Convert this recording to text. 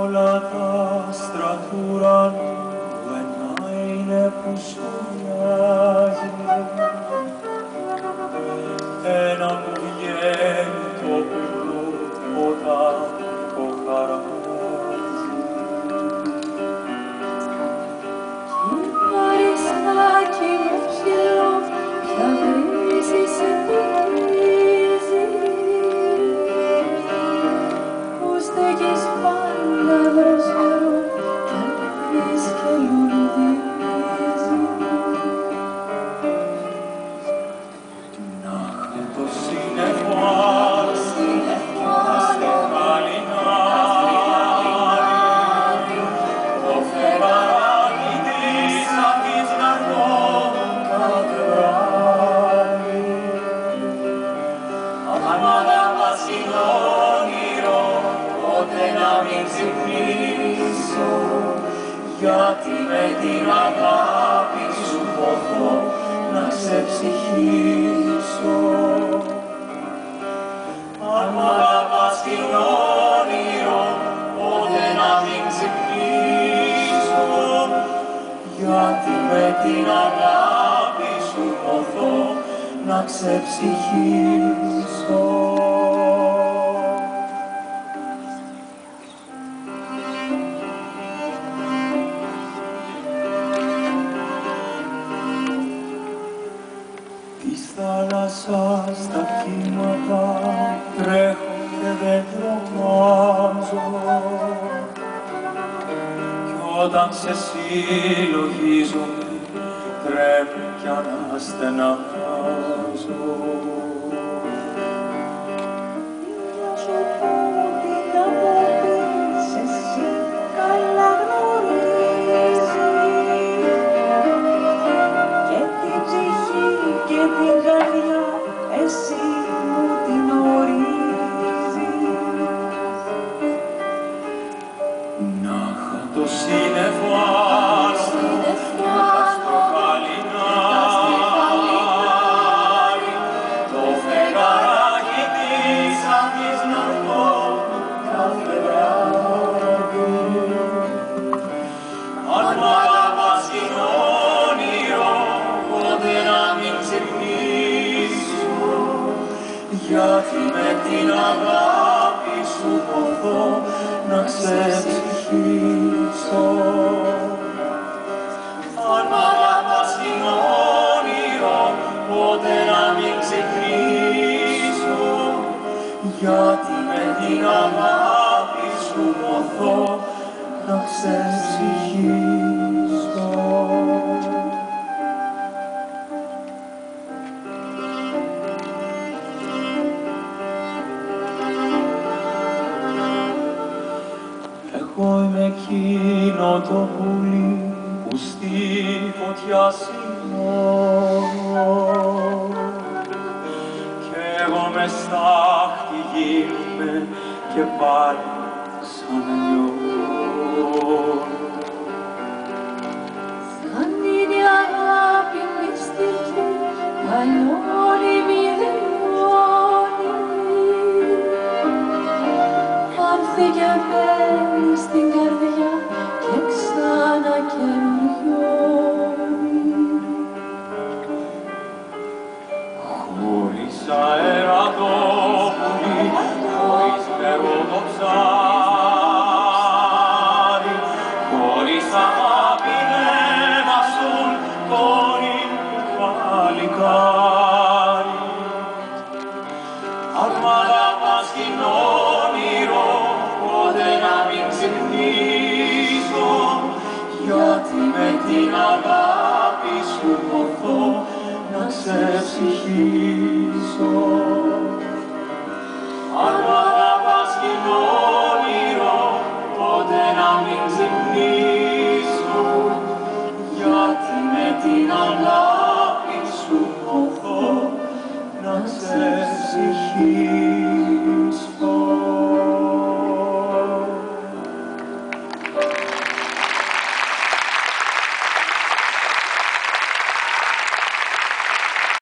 Όλα τα άστρα του ουρανού ένα είναι που σχολιάζει, ένα που βγαίνει το πουλό όταν το χαράζει. Κι παριστάκι μου ψηλό πια βρίζει σε πηγίζει, που στέκεις πάντα δροσερό κι αλπείς και λουλουδίζει. Να χτε το σύννεφο άρρωστο κι τα στεφαλινάρι, το φεγγαράκι της άκης να έρθω κάθε βράδυ. Αμάνα μας είναι όνειρο, ποτέ να μην ξυπνήσω, γιατί με την αγάπη σου ποθώ να ξεψυχήσω. Αν μ' αγαπάς είναι όνειρο, ποτέ να μην ξυπνήσω, γιατί με την αγάπη σου ποθώ να ξεψυχήσω. Της θάλασσας τα κύματα τρέχω και δεν τρομάζω, κι όταν σε συλλογίζομαι τρέμω κι αναστενάζω. Να σου πω την απόψεις εσύ καλά γνωρίζεις, και την ψυχή και την καρδιά εσύ μου την ορίζεις. Να είχα το σύννεφο άρρωστο κι τα στεφαλινάρι, το φεγγαράκι της άκης να έρθω κάθε βράδυ. Αν μ' αγαπάς είναι όνειρο, ποτέ να μην ξυπνήσω, γιατί με την αγάπη σου ποθώ να ξεψυχήσω. Αν μ' αγαπάς είναι όνειρο, ποτέ να μην ξυπνήσω, γιατί με την αγάπη σου ποθώ να ξεψυχήσω. Εγώ είμαι εκείνο το πουλί που στη φωτιά συγνώνω, κι εγώ μες στάχτη γίνομαι και πάλι ξανανιώνω. Σαν είναι αγάπη μυστική, αλλιώνει μη τελειώνει, άρθει και μπαίνει στην καρδιά και ξανακαινιώνει. Χωρίς αέρα το πουλί, χωρίς νερό το ψάρι, χωρίς αγάπη νεύμα στον κόρη του παλικάρι. Αν μ' αγαπάς είναι όνειρο, ποτέ να μην ξυπνήσω, γιατί με την αγάπη σου ποθώ να ξεψυχήσω. Αν μ' αγαπάς είναι όνειρο, ποτέ να μην ξυπνήσω, γιατί με την αγάπη σου ποθώ να ξεψυχήσω.